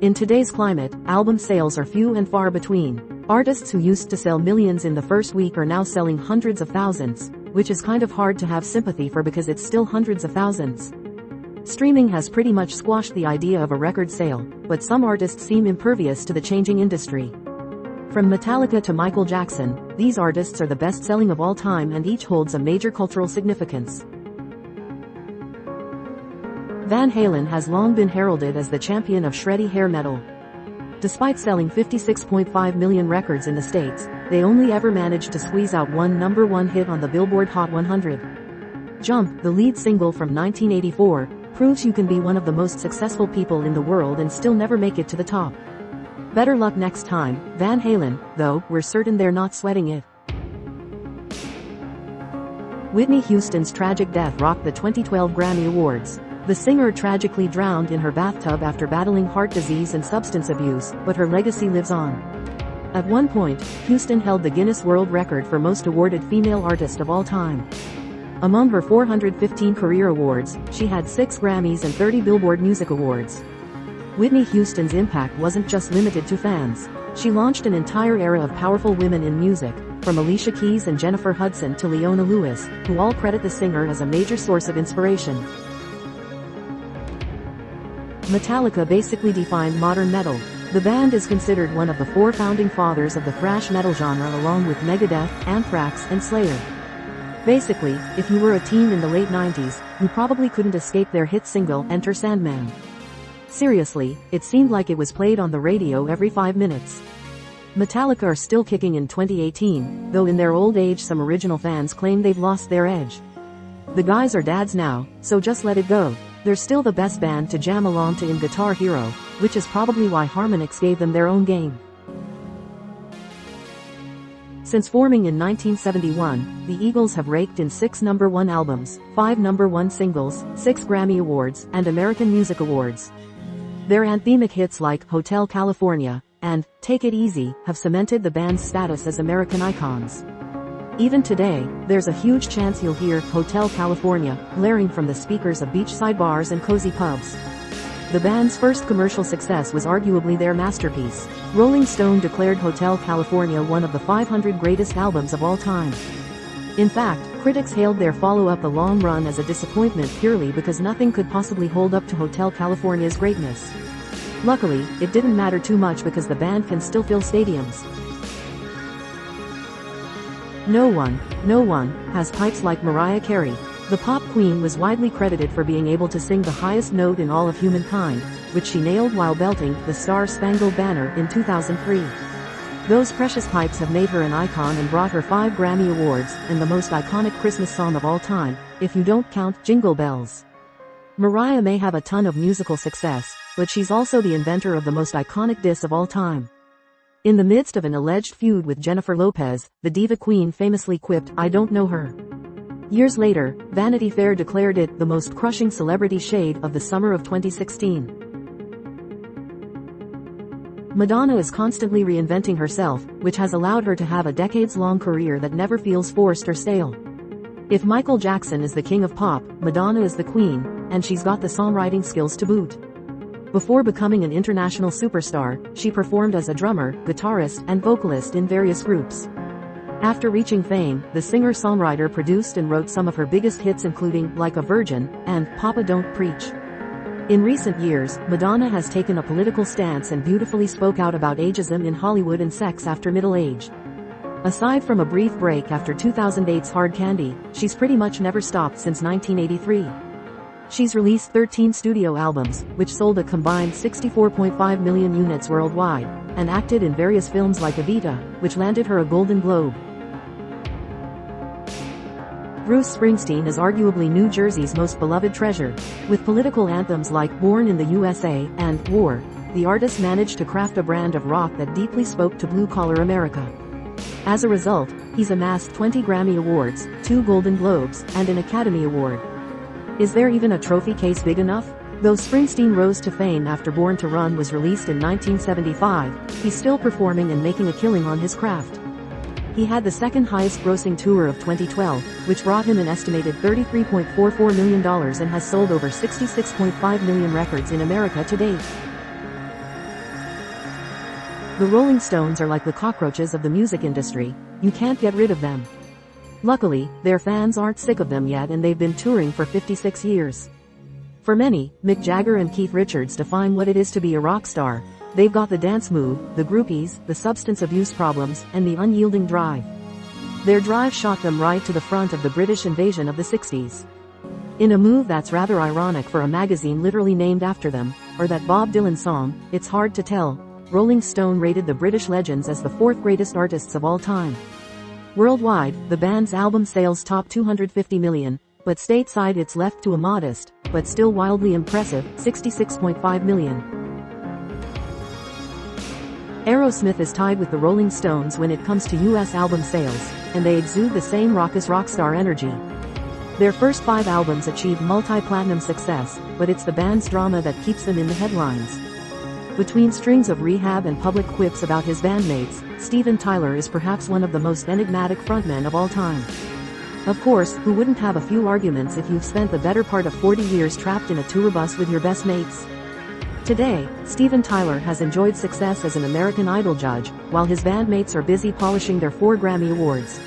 In today's climate, album sales are few and far between. Artists who used to sell millions in the first week are now selling hundreds of thousands, which is kind of hard to have sympathy for because it's still hundreds of thousands. Streaming has pretty much squashed the idea of a record sale, but some artists seem impervious to the changing industry. From Metallica to Michael Jackson, these artists are the best-selling of all time and each holds a major cultural significance. Van Halen has long been heralded as the champion of shreddy hair metal. Despite selling 56.5 million records in the States, they only ever managed to squeeze out one #1 hit on the Billboard Hot 100. Jump, the lead single from 1984, proves you can be one of the most successful people in the world and still never make it to the top. Better luck next time, Van Halen, though we're certain they're not sweating it. Whitney Houston's tragic death rocked the 2012 Grammy Awards. The singer tragically drowned in her bathtub after battling heart disease and substance abuse, but her legacy lives on. At one point, Houston held the Guinness World Record for most awarded female artist of all time. Among her 415 career awards, she had 6 Grammys and 30 Billboard Music Awards. Whitney Houston's impact wasn't just limited to fans. She launched an entire era of powerful women in music, from Alicia Keys and Jennifer Hudson to Leona Lewis, who all credit the singer as a major source of inspiration. Metallica basically defined modern metal. The band is considered one of the 4 founding fathers of the thrash metal genre along with Megadeth, Anthrax, and Slayer. Basically, if you were a teen in the late 90s, you probably couldn't escape their hit single, Enter Sandman. Seriously, it seemed like it was played on the radio every 5 minutes. Metallica are still kicking in 2018, though in their old age some original fans claim they've lost their edge. The guys are dads now, so just let it go. They're still the best band to jam along to in Guitar Hero, which is probably why Harmonix gave them their own game. Since forming in 1971, the Eagles have raked in 6 #1 albums, 5 #1 singles, 6 Grammy Awards, and American Music Awards. Their anthemic hits like Hotel California and Take It Easy have cemented the band's status as American icons. Even today, there's a huge chance you'll hear Hotel California blaring from the speakers of beachside bars and cozy pubs. The band's first commercial success was arguably their masterpiece. Rolling Stone declared Hotel California one of the 500 greatest albums of all time. In fact, critics hailed their follow-up The Long Run as a disappointment purely because nothing could possibly hold up to Hotel California's greatness. Luckily, it didn't matter too much because the band can still fill stadiums. No one has pipes like Mariah Carey. The pop queen was widely credited for being able to sing the highest note in all of humankind, which she nailed while belting The Star-Spangled Banner in 2003. Those precious pipes have made her an icon and brought her 5 Grammy Awards and the most iconic Christmas song of all time, if you don't count Jingle Bells. Mariah may have a ton of musical success, but she's also the inventor of the most iconic diss of all time. In the midst of an alleged feud with Jennifer Lopez, the diva queen famously quipped, "I don't know her." Years later, Vanity Fair declared it the most crushing celebrity shade of the summer of 2016. Madonna is constantly reinventing herself, which has allowed her to have a decades-long career that never feels forced or stale. If Michael Jackson is the king of pop, Madonna is the queen, and she's got the songwriting skills to boot. Before becoming an international superstar, she performed as a drummer, guitarist, and vocalist in various groups. After reaching fame, the singer-songwriter produced and wrote some of her biggest hits including Like a Virgin and Papa Don't Preach. In recent years, Madonna has taken a political stance and beautifully spoke out about ageism in Hollywood and sex after middle age. Aside from a brief break after 2008's Hard Candy, she's pretty much never stopped since 1983. She's released 13 studio albums, which sold a combined 64.5 million units worldwide, and acted in various films like Evita, which landed her a Golden Globe. Bruce Springsteen is arguably New Jersey's most beloved treasure. With political anthems like Born in the USA and War, the artist managed to craft a brand of rock that deeply spoke to blue-collar America. As a result, he's amassed 20 Grammy Awards, 2 Golden Globes, and an Academy Award. Is there even a trophy case big enough? Though Springsteen rose to fame after Born to Run was released in 1975, he's still performing and making a killing on his craft. He had the second highest grossing tour of 2012, which brought him an estimated $33.44 million and has sold over 66.5 million records in America to date. The Rolling Stones are like the cockroaches of the music industry, you can't get rid of them. Luckily, their fans aren't sick of them yet and they've been touring for 56 years. For many, Mick Jagger and Keith Richards define what it is to be a rock star. They've got the dance move, the groupies, the substance abuse problems, and the unyielding drive. Their drive shot them right to the front of the British invasion of the 60s. In a move that's rather ironic for a magazine literally named after them, or that Bob Dylan song, It's Hard to Tell, Rolling Stone rated the British legends as the fourth greatest artists of all time. Worldwide, the band's album sales topped 250 million, but stateside it's left to a modest, but still wildly impressive, 66.5 million. Aerosmith is tied with the Rolling Stones when it comes to US album sales, and they exude the same raucous rockstar energy. Their first 5 albums achieved multi-platinum success, but it's the band's drama that keeps them in the headlines. Between strings of rehab and public quips about his bandmates, Steven Tyler is perhaps one of the most enigmatic frontmen of all time. Of course, who wouldn't have a few arguments if you've spent the better part of 40 years trapped in a tour bus with your best mates? Today, Steven Tyler has enjoyed success as an American Idol judge, while his bandmates are busy polishing their 4 Grammy Awards.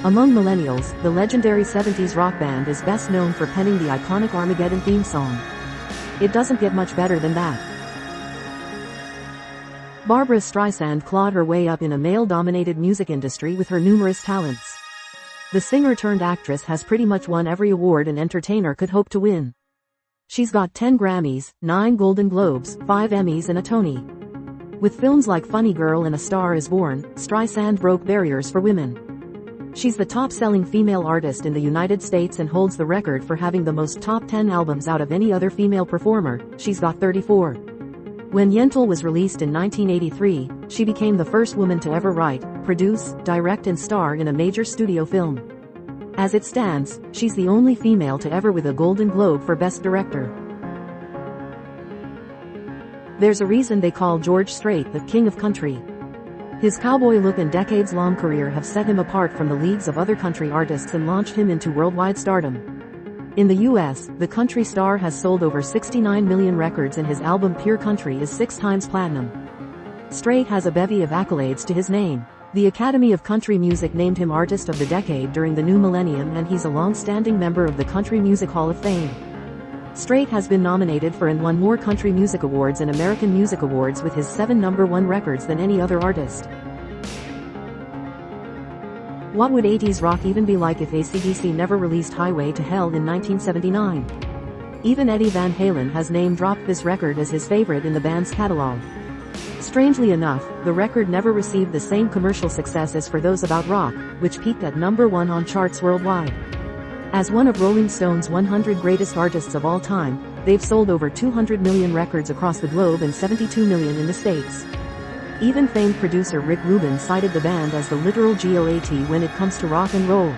Among millennials, the legendary 70s rock band is best known for penning the iconic Armageddon theme song. It doesn't get much better than that. Barbra Streisand clawed her way up in a male-dominated music industry with her numerous talents. The singer-turned-actress has pretty much won every award an entertainer could hope to win. She's got 10 Grammys, 9 Golden Globes, 5 Emmys and a Tony. With films like Funny Girl and A Star Is Born, Streisand broke barriers for women. She's the top-selling female artist in the United States and holds the record for having the most top 10 albums out of any other female performer. She's got 34. When Yentl was released in 1983, she became the first woman to ever write, produce, direct and star in a major studio film. As it stands, she's the only female to ever win a Golden Globe for Best Director. There's a reason they call George Strait the King of Country. His cowboy look and decades-long career have set him apart from the leagues of other country artists and launched him into worldwide stardom. In the US, the country star has sold over 69 million records and his album Pure Country is 6 times platinum. Strait has a bevy of accolades to his name. The Academy of Country Music named him Artist of the Decade during the new millennium and he's a long-standing member of the Country Music Hall of Fame. Strait has been nominated for and won more country music awards and American Music Awards with his 7 #1 records than any other artist. What would 80s rock even be like if AC/DC never released Highway to Hell in 1979? Even Eddie Van Halen has name-dropped this record as his favorite in the band's catalog. Strangely enough, the record never received the same commercial success as For Those About Rock, which peaked at #1 on charts worldwide. As one of Rolling Stone's 100 greatest artists of all time, they've sold over 200 million records across the globe and 72 million in the States. Even famed producer Rick Rubin cited the band as the literal GOAT when it comes to rock and roll.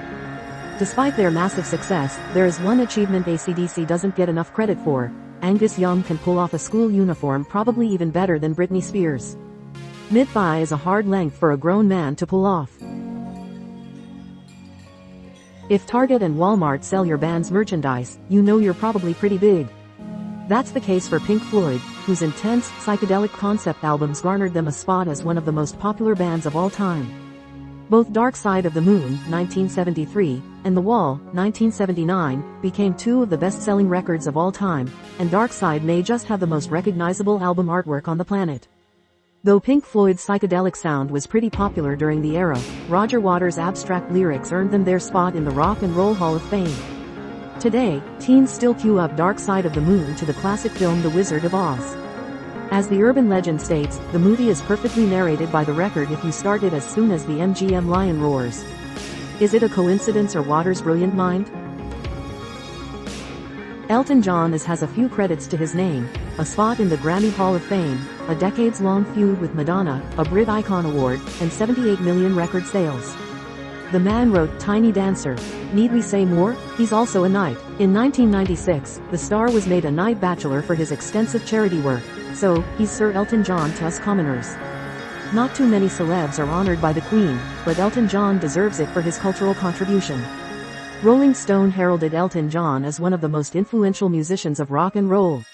Despite their massive success, there is one achievement AC/DC doesn't get enough credit for. Angus Young can pull off a school uniform probably even better than Britney Spears. Mid-thigh is a hard length for a grown man to pull off. If Target and Walmart sell your band's merchandise, you know you're probably pretty big. That's the case for Pink Floyd, whose intense, psychedelic concept albums garnered them a spot as one of the most popular bands of all time. Both Dark Side of the Moon, 1973, and The Wall, 1979, became 2 of the best-selling records of all time, and Dark Side may just have the most recognizable album artwork on the planet. Though Pink Floyd's psychedelic sound was pretty popular during the era, Roger Waters' abstract lyrics earned them their spot in the Rock and Roll Hall of Fame. Today, teens still queue up Dark Side of the Moon to the classic film The Wizard of Oz. As the urban legend states, the movie is perfectly narrated by the record if you start it as soon as the MGM lion roars. Is it a coincidence or Waters' brilliant mind? Elton John has a few credits to his name, a spot in the Grammy Hall of Fame, a decades-long feud with Madonna, a Brit Icon Award, and 78 million record sales. The man wrote Tiny Dancer. Need we say more? He's also a knight. In 1996, the star was made a knight bachelor for his extensive charity work, so he's Sir Elton John to us commoners. Not too many celebs are honored by the Queen, but Elton John deserves it for his cultural contribution. Rolling Stone heralded Elton John as one of the most influential musicians of rock and roll.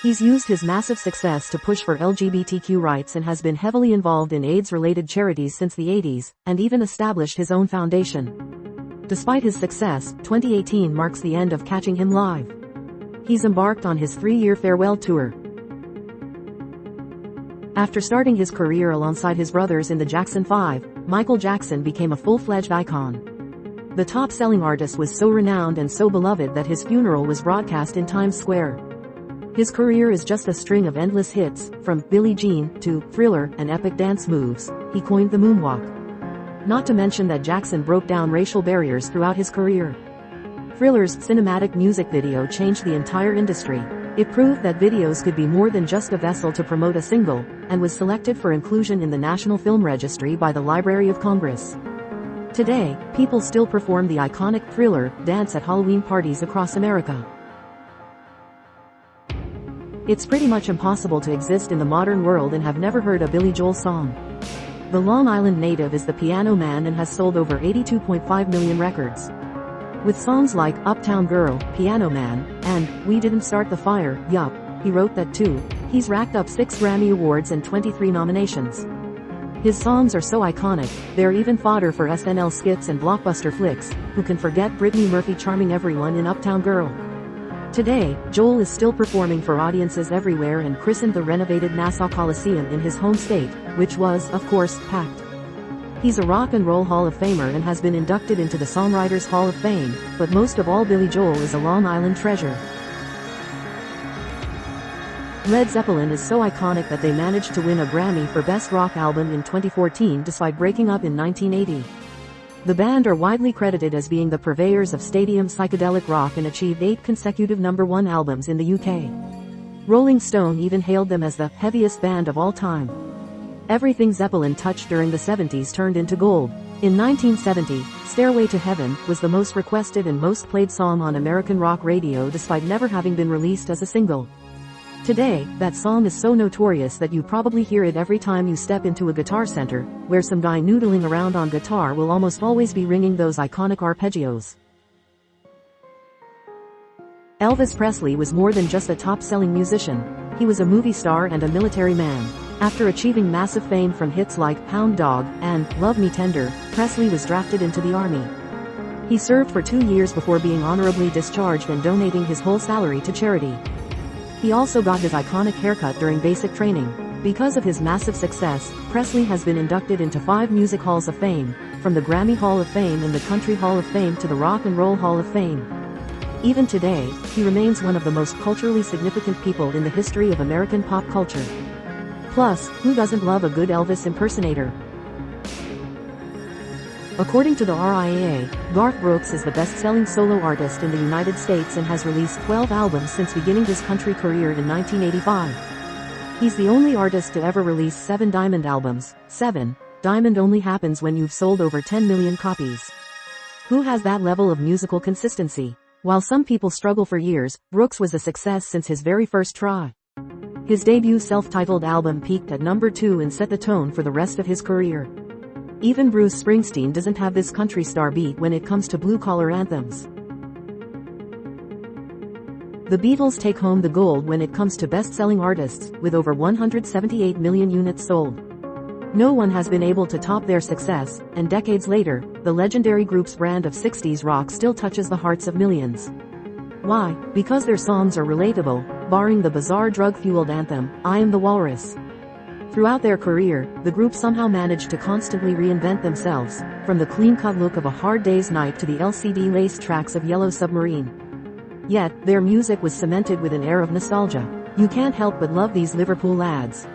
He's used his massive success to push for LGBTQ rights and has been heavily involved in AIDS-related charities since the 80s, and even established his own foundation. Despite his success, 2018 marks the end of catching him live. He's embarked on his 3-year farewell tour. After starting his career alongside his brothers in the Jackson 5, Michael Jackson became a full-fledged icon. The top-selling artist was so renowned and so beloved that his funeral was broadcast in Times Square. His career is just a string of endless hits, from Billie Jean to Thriller and epic dance moves. He coined the moonwalk. Not to mention that Jackson broke down racial barriers throughout his career. Thriller's cinematic music video changed the entire industry. It proved that videos could be more than just a vessel to promote a single, and was selected for inclusion in the National Film Registry by the Library of Congress. Today, people still perform the iconic Thriller dance at Halloween parties across America. It's pretty much impossible to exist in the modern world and have never heard a Billy Joel song. The Long Island native is the Piano Man and has sold over 82.5 million records. With songs like Uptown Girl, Piano Man, and We Didn't Start the Fire, yup, he wrote that too. He's racked up 6 Grammy Awards and 23 nominations. His songs are so iconic, they're even fodder for SNL skits and blockbuster flicks. Who can forget Brittany Murphy charming everyone in Uptown Girl? Today, Joel is still performing for audiences everywhere and christened the renovated Nassau Coliseum in his home state, which was, of course, packed. He's a Rock and Roll Hall of Famer and has been inducted into the Songwriters Hall of Fame, but most of all Billy Joel is a Long Island treasure. Led Zeppelin is so iconic that they managed to win a Grammy for Best Rock Album in 2014 despite breaking up in 1980. The band are widely credited as being the purveyors of stadium psychedelic rock and achieved 8 consecutive #1 albums in the UK. Rolling Stone even hailed them as the heaviest band of all time. Everything Zeppelin touched during the 70s turned into gold. In 1970, Stairway to Heaven was the most requested and most played song on American rock radio despite never having been released as a single. Today, that song is so notorious that you probably hear it every time you step into a guitar center, where some guy noodling around on guitar will almost always be ringing those iconic arpeggios. Elvis Presley was more than just a top-selling musician. He was a movie star and a military man. After achieving massive fame from hits like Hound Dog and Love Me Tender, Presley was drafted into the Army. He served for 2 years before being honorably discharged and donating his whole salary to charity. He also got his iconic haircut during basic training. Because of his massive success, Presley has been inducted into 5 music halls of fame, from the Grammy Hall of Fame and the Country Hall of Fame to the Rock and Roll Hall of Fame. Even today, he remains one of the most culturally significant people in the history of American pop culture. Plus, who doesn't love a good Elvis impersonator? According to the RIAA, Garth Brooks is the best-selling solo artist in the United States and has released 12 albums since beginning his country career in 1985. He's the only artist to ever release 7 diamond albums. 7 diamond only happens when you've sold over 10 million copies. Who has that level of musical consistency? While some people struggle for years, Brooks was a success since his very first try. His debut self-titled album peaked at #2 and set the tone for the rest of his career. Even Bruce Springsteen doesn't have this country star beat when it comes to blue-collar anthems. The Beatles take home the gold when it comes to best-selling artists, with over 178 million units sold. No one has been able to top their success, and decades later, the legendary group's brand of 60s rock still touches the hearts of millions. Why? Because their songs are relatable, barring the bizarre drug-fueled anthem, I Am the Walrus. Throughout their career, the group somehow managed to constantly reinvent themselves, from the clean-cut look of A Hard Day's Night to the LCD-laced tracks of Yellow Submarine. Yet, their music was cemented with an air of nostalgia. You can't help but love these Liverpool lads.